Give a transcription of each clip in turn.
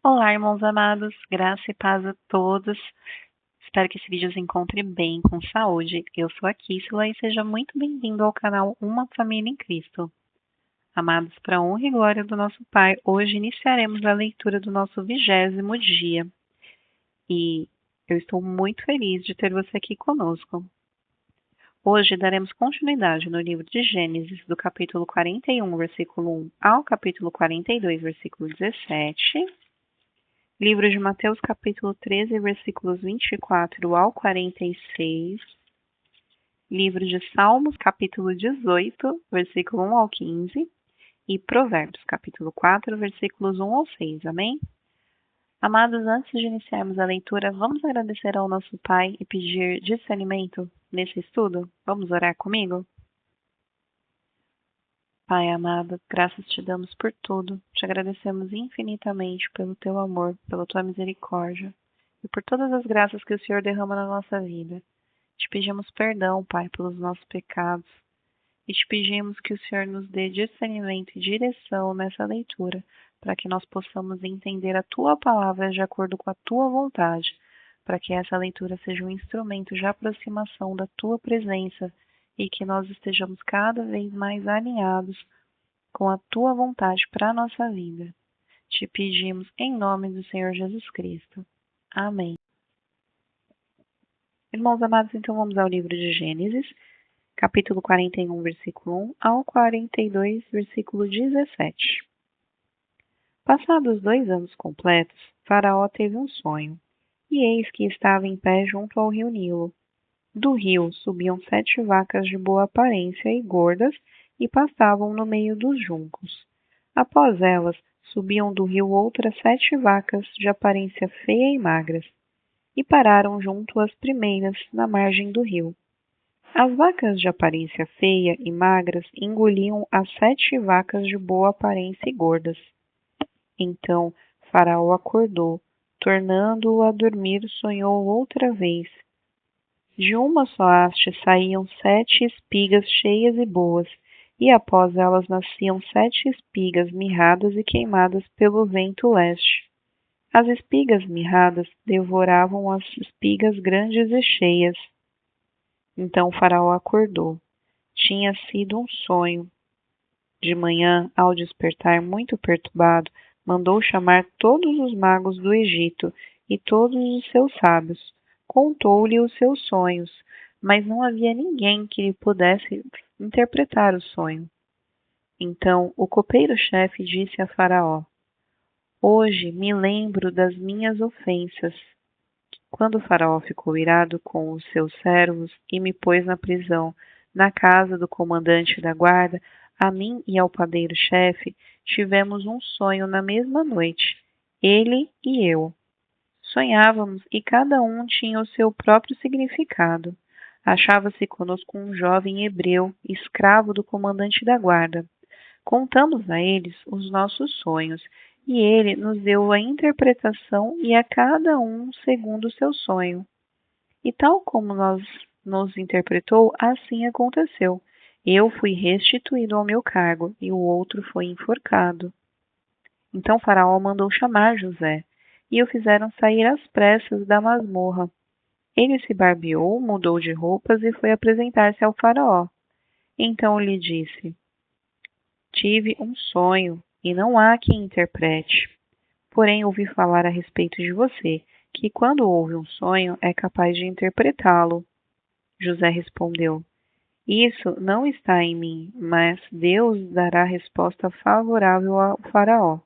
Olá, irmãos amados, graça e paz a todos. Espero que esse vídeo os encontre bem, com saúde. Eu sou a Kíssila e seja muito bem-vindo ao canal Uma Família em Cristo. Amados, para a honra e glória do nosso Pai, hoje iniciaremos a leitura do nosso 20º dia. E eu estou muito feliz de ter você aqui conosco. Hoje daremos continuidade no livro de Gênesis, do capítulo 41, versículo 1 ao capítulo 42, versículo 17. Livro de Mateus, capítulo 13, versículos 24 ao 46. Livro de Salmos, capítulo 18, versículo 1 ao 15. E Provérbios, capítulo 4, versículos 1 ao 6. Amém? Amados, antes de iniciarmos a leitura, vamos agradecer ao nosso Pai e pedir discernimento nesse estudo? Vamos orar comigo? Pai amado, graças te damos por tudo. Te agradecemos infinitamente pelo teu amor, pela tua misericórdia e por todas as graças que o Senhor derrama na nossa vida. Te pedimos perdão, Pai, pelos nossos pecados e te pedimos que o Senhor nos dê discernimento e direção nessa leitura, para que nós possamos entender a tua palavra de acordo com a tua vontade, para que essa leitura seja um instrumento de aproximação da tua presença e que nós estejamos cada vez mais alinhados com a tua vontade para a nossa vida. Te pedimos em nome do Senhor Jesus Cristo. Amém. Irmãos amados, então vamos ao livro de Gênesis, capítulo 41, versículo 1 ao 42, versículo 17. Passados 2 anos completos, Faraó teve um sonho, e eis que estava em pé junto ao rio Nilo. Do rio subiam 7 vacas de boa aparência e gordas, e pastavam no meio dos juncos. Após elas, subiam do rio outras 7 vacas de aparência feia e magras, e pararam junto às primeiras, na margem do rio. As vacas de aparência feia e magras engoliam as 7 vacas de boa aparência e gordas. Então Faraó acordou, tornando-o a dormir, sonhou outra vez. De uma só haste saíam 7 espigas cheias e boas, e após elas nasciam 7 espigas mirradas e queimadas pelo vento leste. As espigas mirradas devoravam as espigas grandes e cheias. Então Faraó acordou. Tinha sido um sonho. De manhã, ao despertar muito perturbado, mandou chamar todos os magos do Egito e todos os seus sábios. Contou-lhe os seus sonhos, mas não havia ninguém que lhe pudesse interpretar o sonho. Então o copeiro-chefe disse a Faraó: Hoje me lembro das minhas ofensas. Quando o Faraó ficou irado com os seus servos e me pôs na prisão, na casa do comandante da guarda, a mim e ao padeiro-chefe tivemos um sonho na mesma noite, ele e eu. Sonhávamos e cada um tinha o seu próprio significado. Achava-se conosco um jovem hebreu, escravo do comandante da guarda. Contamos a eles os nossos sonhos, e ele nos deu a interpretação e a cada um segundo o seu sonho. E tal como nos interpretou, assim aconteceu. Eu fui restituído ao meu cargo, e o outro foi enforcado. Então Faraó mandou chamar José, e o fizeram sair às pressas da masmorra. Ele se barbeou, mudou de roupas e foi apresentar-se ao Faraó. Então lhe disse: Tive um sonho, e não há quem interprete. Porém, ouvi falar a respeito de você, que quando ouve um sonho é capaz de interpretá-lo. José respondeu: Isso não está em mim, mas Deus dará resposta favorável ao Faraó.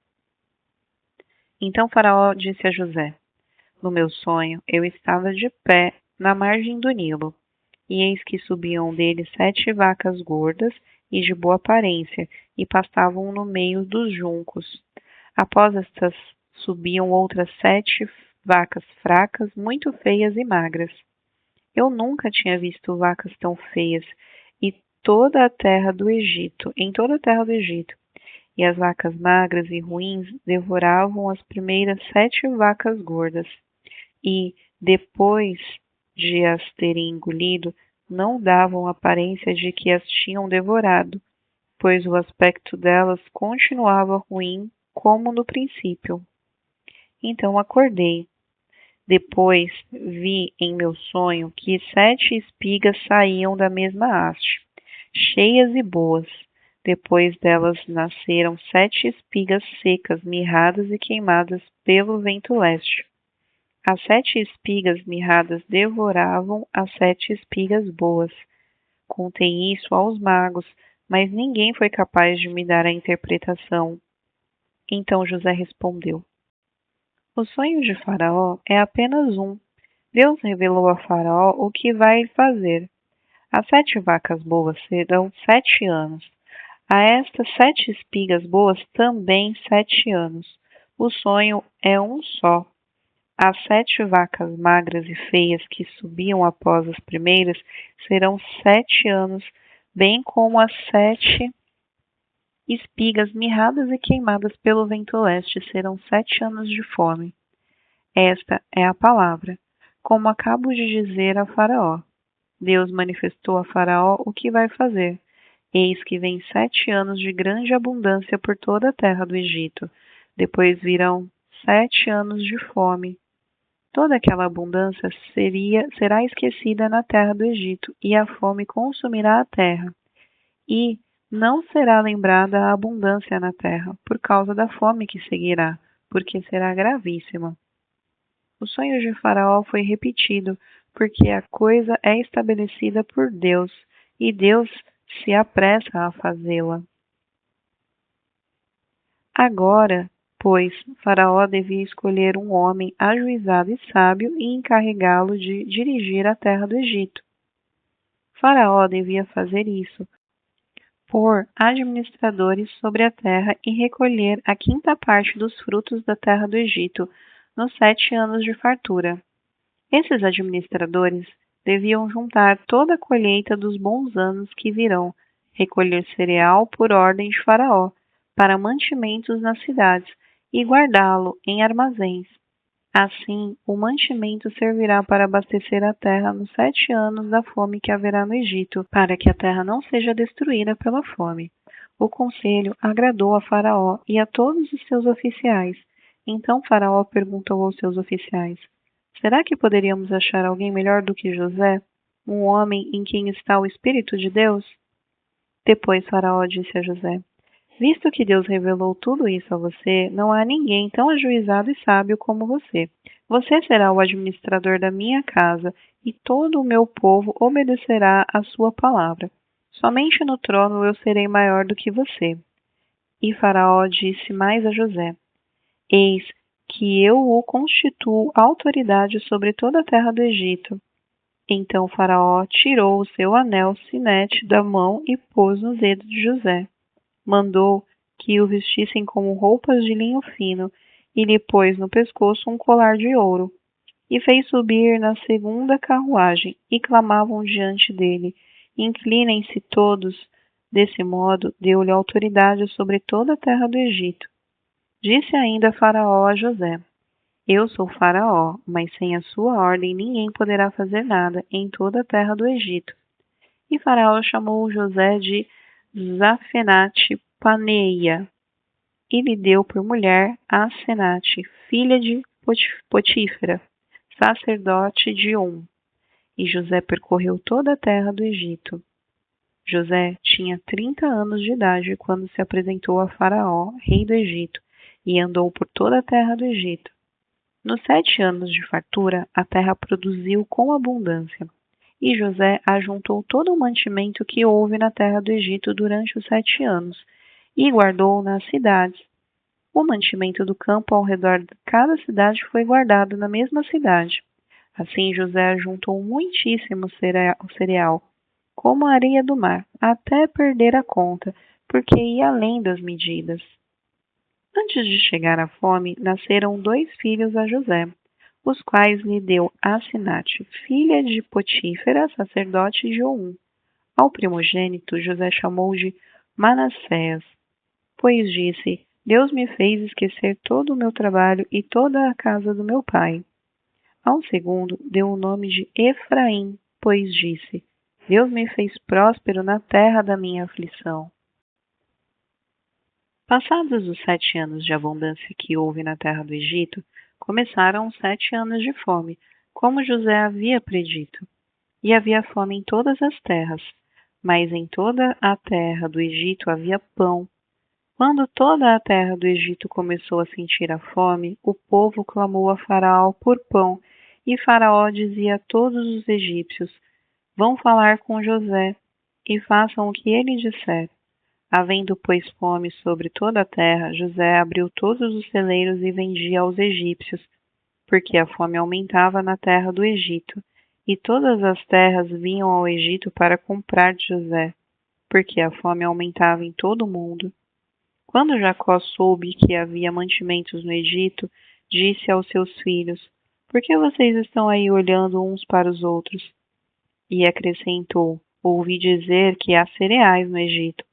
Então Faraó disse a José: No meu sonho, eu estava de pé na margem do Nilo, e eis que subiam dele 7 vacas gordas e de boa aparência, e pastavam no meio dos juncos. Após estas subiam outras 7 vacas fracas, muito feias e magras. Eu nunca tinha visto vacas tão feias em toda a terra do Egito, e as vacas magras e ruins devoravam as primeiras 7 vacas gordas, e, depois de as terem engolido, não davam aparência de que as tinham devorado, pois o aspecto delas continuava ruim como no princípio. Então acordei. Depois vi em meu sonho que 7 espigas saíam da mesma haste, cheias e boas. Depois delas nasceram 7 espigas secas, mirradas e queimadas pelo vento leste. As 7 espigas mirradas devoravam as 7 espigas boas. Contei isso aos magos, mas ninguém foi capaz de me dar a interpretação. Então José respondeu: O sonho de Faraó é apenas um. Deus revelou a Faraó o que vai fazer. As 7 vacas boas serão 7 anos. A estas 7 espigas boas também 7 anos. O sonho é um só. As 7 vacas magras e feias que subiam após as primeiras serão 7 anos, bem como as 7 espigas mirradas e queimadas pelo vento leste serão 7 anos de fome. Esta é a palavra, como acabo de dizer a Faraó. Deus manifestou a Faraó o que vai fazer. Eis que vem 7 anos de grande abundância por toda a terra do Egito. Depois virão 7 anos de fome. Toda aquela abundância será esquecida na terra do Egito, e a fome consumirá a terra. E não será lembrada a abundância na terra, por causa da fome que seguirá, porque será gravíssima. O sonho de Faraó foi repetido, porque a coisa é estabelecida por Deus, e Deus se apressa a fazê-la. Agora, pois, Faraó devia escolher um homem ajuizado e sábio e encarregá-lo de dirigir a terra do Egito. Faraó devia fazer isso, pôr administradores sobre a terra e recolher a 5ª parte dos frutos da terra do Egito nos 7 anos de fartura. Esses administradores deviam juntar toda a colheita dos bons anos que virão, recolher cereal por ordem de Faraó, para mantimentos nas cidades, e guardá-lo em armazéns. Assim, o mantimento servirá para abastecer a terra nos 7 anos da fome que haverá no Egito, para que a terra não seja destruída pela fome. O conselho agradou a Faraó e a todos os seus oficiais. Então Faraó perguntou aos seus oficiais: Será que poderíamos achar alguém melhor do que José, um homem em quem está o Espírito de Deus? Depois Faraó disse a José: Visto que Deus revelou tudo isso a você, não há ninguém tão ajuizado e sábio como você. Você será o administrador da minha casa, e todo o meu povo obedecerá à sua palavra. Somente no trono eu serei maior do que você. E Faraó disse mais a José: Eis que eu o constituo autoridade sobre toda a terra do Egito. Então Faraó tirou o seu anel sinete da mão e pôs no dedo de José. Mandou que o vestissem com roupas de linho fino e lhe pôs no pescoço um colar de ouro. E fez subir na 2ª carruagem e clamavam diante dele: Inclinem-se todos. Desse modo, deu-lhe autoridade sobre toda a terra do Egito. Disse ainda Faraó a José: Eu sou Faraó, mas sem a sua ordem ninguém poderá fazer nada em toda a terra do Egito. E Faraó chamou José de Zafenate-Paneia e lhe deu por mulher Asenate, filha de Potífera, sacerdote de E José percorreu toda a terra do Egito. José tinha 30 anos de idade quando se apresentou a Faraó, rei do Egito, e andou por toda a terra do Egito. Nos 7 anos de fartura, a terra produziu com abundância. E José ajuntou todo o mantimento que houve na terra do Egito durante os 7 anos, e guardou nas cidades. O mantimento do campo ao redor de cada cidade foi guardado na mesma cidade. Assim José ajuntou muitíssimo cereal, como a areia do mar, até perder a conta, porque ia além das medidas. Antes de chegar à fome, nasceram 2 filhos a José, os quais lhe deu Asenate, filha de Potífera, sacerdote de Ao primogênito José chamou de Manassés, pois disse: Deus me fez esquecer todo o meu trabalho e toda a casa do meu pai. Ao segundo deu o nome de Efraim, pois disse: Deus me fez próspero na terra da minha aflição. Passados os 7 anos de abundância que houve na terra do Egito, começaram os 7 anos de fome, como José havia predito. E havia fome em todas as terras, mas em toda a terra do Egito havia pão. Quando toda a terra do Egito começou a sentir a fome, o povo clamou a Faraó por pão, e Faraó dizia a todos os egípcios: Vão falar com José, e façam o que ele disser. Havendo, pois, fome sobre toda a terra, José abriu todos os celeiros e vendia aos egípcios, porque a fome aumentava na terra do Egito, e todas as terras vinham ao Egito para comprar de José, porque a fome aumentava em todo o mundo. Quando Jacó soube que havia mantimentos no Egito, disse aos seus filhos: Por que vocês estão aí olhando uns para os outros? E acrescentou: Ouvi dizer que há cereais no Egito.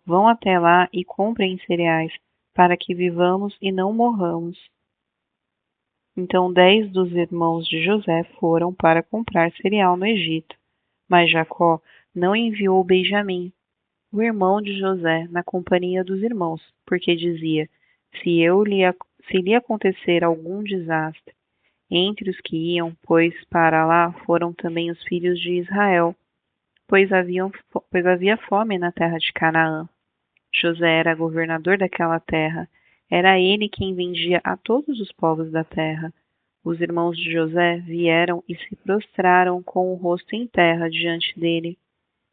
Vão até lá e comprem cereais, para que vivamos e não morramos. Então 10 dos irmãos de José foram para comprar cereal no Egito. Mas Jacó não enviou Benjamim, o irmão de José, na companhia dos irmãos, porque dizia: se lhe acontecer algum desastre entre os que iam, pois para lá foram também os filhos de Israel, pois havia fome na terra de Canaã. José era governador daquela terra. Era ele quem vendia a todos os povos da terra. Os irmãos de José vieram e se prostraram com o rosto em terra diante dele.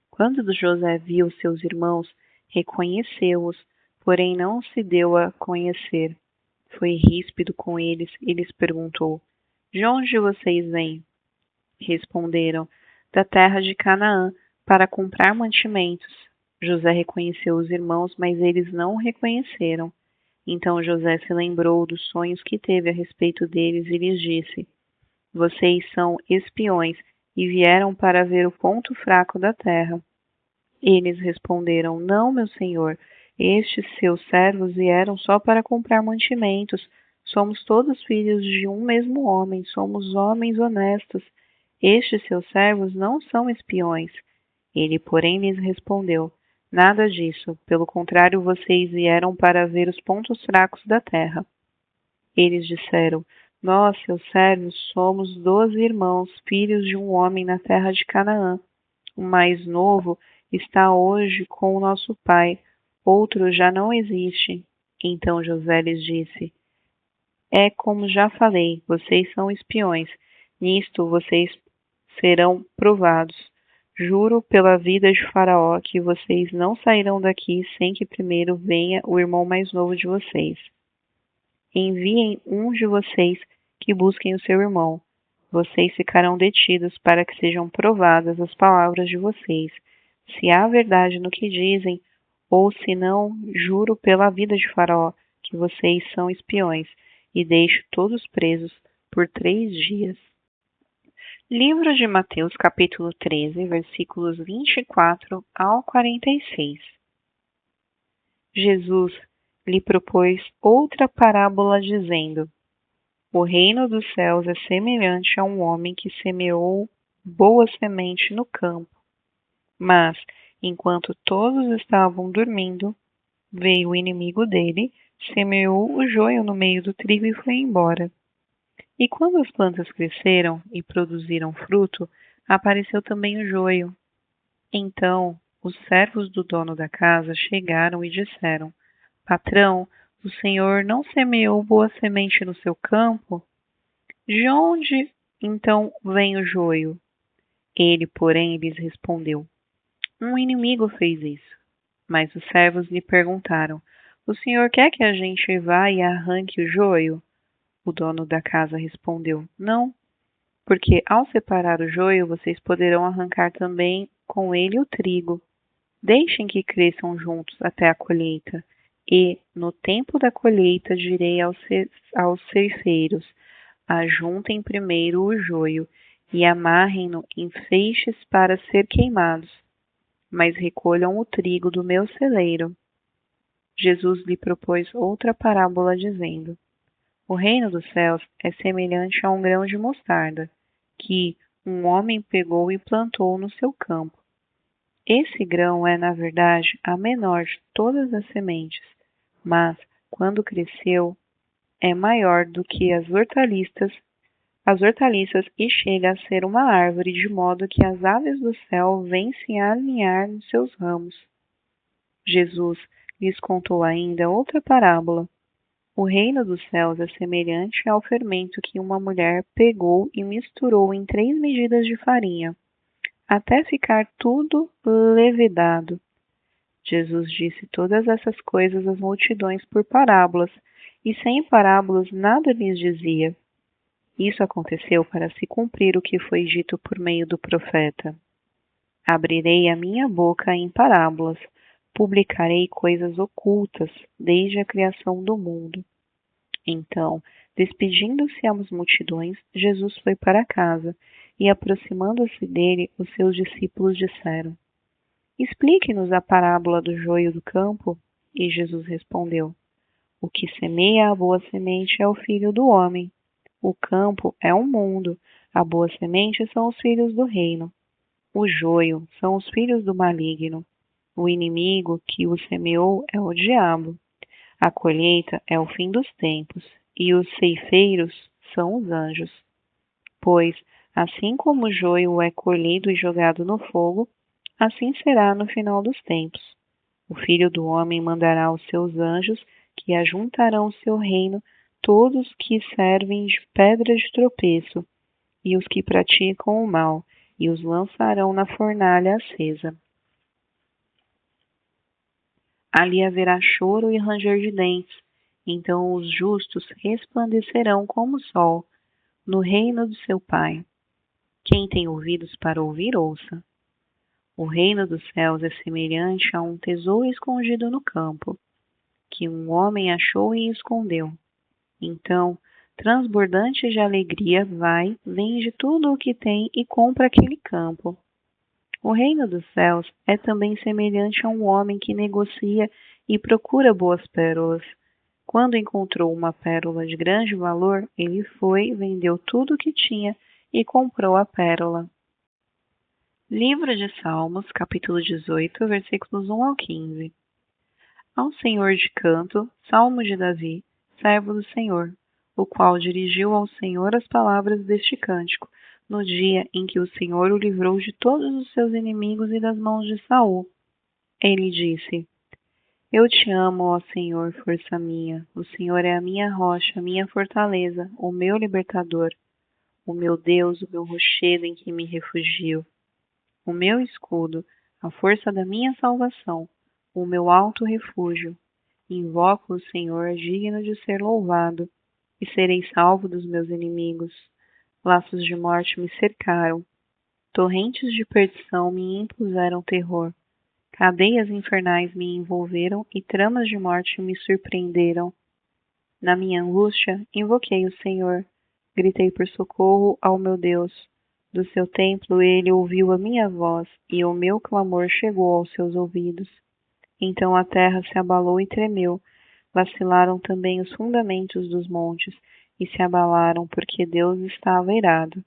Quando José viu seus irmãos, reconheceu-os, porém não se deu a conhecer. Foi ríspido com eles e lhes perguntou: De onde vocês vêm? Responderam: Da terra de Canaã, para comprar mantimentos. José reconheceu os irmãos, mas eles não o reconheceram. Então José se lembrou dos sonhos que teve a respeito deles e lhes disse: Vocês são espiões e vieram para ver o ponto fraco da terra. Eles responderam: Não, meu senhor, estes seus servos vieram só para comprar mantimentos. Somos todos filhos de um mesmo homem, somos homens honestos. Estes seus servos não são espiões. Ele, porém, lhes respondeu: Nada disso. Pelo contrário, vocês vieram para ver os pontos fracos da terra. Eles disseram: Nós, seus servos, somos 12 irmãos, filhos de um homem na terra de Canaã. O mais novo está hoje com o nosso pai, outro já não existe. Então José lhes disse: É como já falei, vocês são espiões. Nisto vocês serão provados. Juro pela vida de Faraó que vocês não sairão daqui sem que primeiro venha o irmão mais novo de vocês. Enviem um de vocês que busquem o seu irmão. Vocês ficarão detidos para que sejam provadas as palavras de vocês, se há verdade no que dizem, ou se não, juro pela vida de Faraó que vocês são espiões, e deixo todos presos por 3 dias. Livro de Mateus, capítulo 13, versículos 24 ao 46. Jesus lhe propôs outra parábola, dizendo: O reino dos céus é semelhante a um homem que semeou boa semente no campo. Mas, enquanto todos estavam dormindo, veio o inimigo dele, semeou o joio no meio do trigo e foi embora. E quando as plantas cresceram e produziram fruto, apareceu também o joio. Então os servos do dono da casa chegaram e disseram: Patrão, o senhor não semeou boa semente no seu campo? De onde então vem o joio? Ele, porém, lhes respondeu: Um inimigo fez isso. Mas os servos lhe perguntaram: O senhor quer que a gente vá e arranque o joio? O dono da casa respondeu: Não, porque ao separar o joio, vocês poderão arrancar também com ele o trigo. Deixem que cresçam juntos até a colheita. E, no tempo da colheita, direi aos ceifeiros: ajuntem primeiro o joio e amarrem-no em feixes para ser queimados, mas recolham o trigo do meu celeiro. Jesus lhe propôs outra parábola, dizendo: O reino dos céus é semelhante a um grão de mostarda, que um homem pegou e plantou no seu campo. Esse grão é, na verdade, a menor de todas as sementes, mas, quando cresceu, é maior do que as hortaliças e chega a ser uma árvore, de modo que as aves do céu vêm se alinhar nos seus ramos. Jesus lhes contou ainda outra parábola. O reino dos céus é semelhante ao fermento que uma mulher pegou e misturou em 3 medidas de farinha, até ficar tudo levedado. Jesus disse todas essas coisas às multidões por parábolas, e sem parábolas nada lhes dizia. Isso aconteceu para se cumprir o que foi dito por meio do profeta. Abrirei a minha boca em parábolas, publicarei coisas ocultas desde a criação do mundo. Então, despedindo-se às multidões, Jesus foi para casa, e aproximando-se dele, os seus discípulos disseram: Explique-nos a parábola do joio do campo. E Jesus respondeu: O que semeia a boa semente é o filho do homem. O campo é o mundo, a boa semente são os filhos do reino. O joio são os filhos do maligno. O inimigo que o semeou é o diabo. A colheita é o fim dos tempos, e os ceifeiros são os anjos. Pois, assim como o joio é colhido e jogado no fogo, assim será no final dos tempos. O Filho do Homem mandará os seus anjos, que ajuntarão o seu reino todos que servem de pedra de tropeço, e os que praticam o mal, e os lançarão na fornalha acesa. Ali haverá choro e ranger de dentes. Então os justos resplandecerão como o sol no reino do seu Pai. Quem tem ouvidos para ouvir, ouça. O reino dos céus é semelhante a um tesouro escondido no campo, que um homem achou e escondeu. Então, transbordante de alegria, vai, vende tudo o que tem e compra aquele campo. O reino dos céus é também semelhante a um homem que negocia e procura boas pérolas. Quando encontrou uma pérola de grande valor, ele foi, vendeu tudo o que tinha e comprou a pérola. Livro de Salmos, capítulo 18, versículos 1 ao 15. Ao Senhor de canto, salmo de Davi, servo do Senhor, o qual dirigiu ao Senhor as palavras deste cântico, no dia em que o Senhor o livrou de todos os seus inimigos e das mãos de Saul. Ele disse: Eu te amo, ó Senhor, força minha. O Senhor é a minha rocha, a minha fortaleza, o meu libertador, o meu Deus, o meu rochedo em que me refugio, o meu escudo, a força da minha salvação, o meu alto refúgio. Invoco o Senhor, digno de ser louvado, e serei salvo dos meus inimigos. Laços de morte me cercaram, torrentes de perdição me impuseram terror. Cadeias infernais me envolveram e tramas de morte me surpreenderam. Na minha angústia, invoquei o Senhor, gritei por socorro ao meu Deus. Do seu templo ele ouviu a minha voz, e o meu clamor chegou aos seus ouvidos. Então a terra se abalou e tremeu, vacilaram também os fundamentos dos montes, e se abalaram porque Deus estava irado.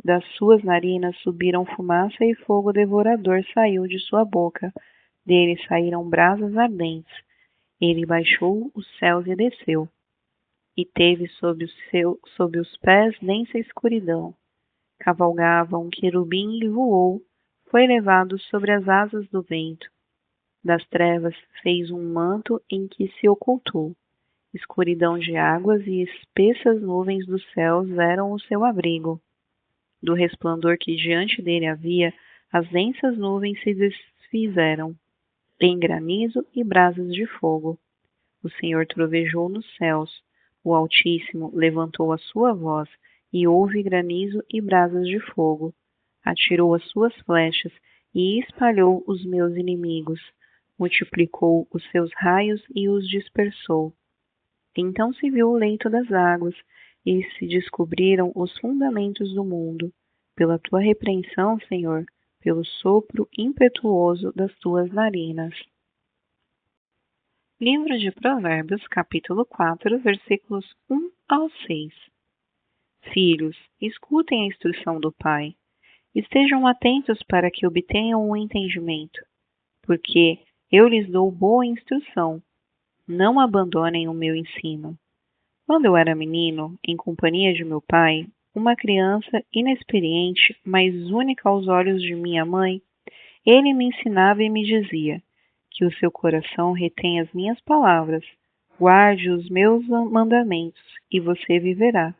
Das suas narinas subiram fumaça e fogo devorador saiu de sua boca. Dele saíram brasas ardentes. Ele baixou os céus e desceu. E teve sob os pés densa escuridão. Cavalgava um querubim e voou. Foi levado sobre as asas do vento. Das trevas fez um manto em que se ocultou. Escuridão de águas e espessas nuvens dos céus eram o seu abrigo. Do resplandor que diante dele havia, as densas nuvens se desfizeram em granizo e brasas de fogo. O Senhor trovejou nos céus, o Altíssimo levantou a sua voz, e houve granizo e brasas de fogo. Atirou as suas flechas e espalhou os meus inimigos. Multiplicou os seus raios e os dispersou. Então se viu o leito das águas, e se descobriram os fundamentos do mundo. Pela tua repreensão, Senhor, pelo sopro impetuoso das tuas narinas. Livro de Provérbios, capítulo 4, versículos 1 ao 6. Filhos, escutem a instrução do pai. Estejam atentos para que obtenham o entendimento, porque eu lhes dou boa instrução. Não abandonem o meu ensino. Quando eu era menino, em companhia de meu pai, uma criança inexperiente, mas única aos olhos de minha mãe, ele me ensinava e me dizia: que o seu coração retém as minhas palavras, guarde os meus mandamentos, e você viverá.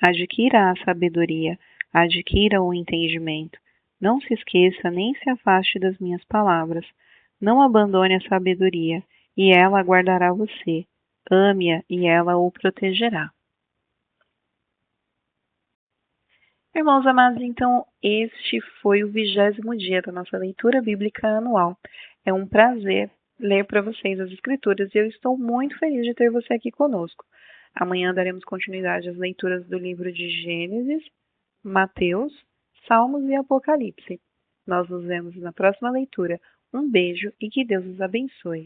Adquira a sabedoria, adquira o entendimento. Não se esqueça nem se afaste das minhas palavras. Não abandone a sabedoria, e ela guardará você. Ame-a, e ela o protegerá. Irmãos amados, então este foi o 20º dia da nossa leitura bíblica anual. É um prazer ler para vocês as Escrituras e eu estou muito feliz de ter você aqui conosco. Amanhã daremos continuidade às leituras do livro de Gênesis, Mateus, Salmos e Apocalipse. Nós nos vemos na próxima leitura. Um beijo e que Deus os abençoe.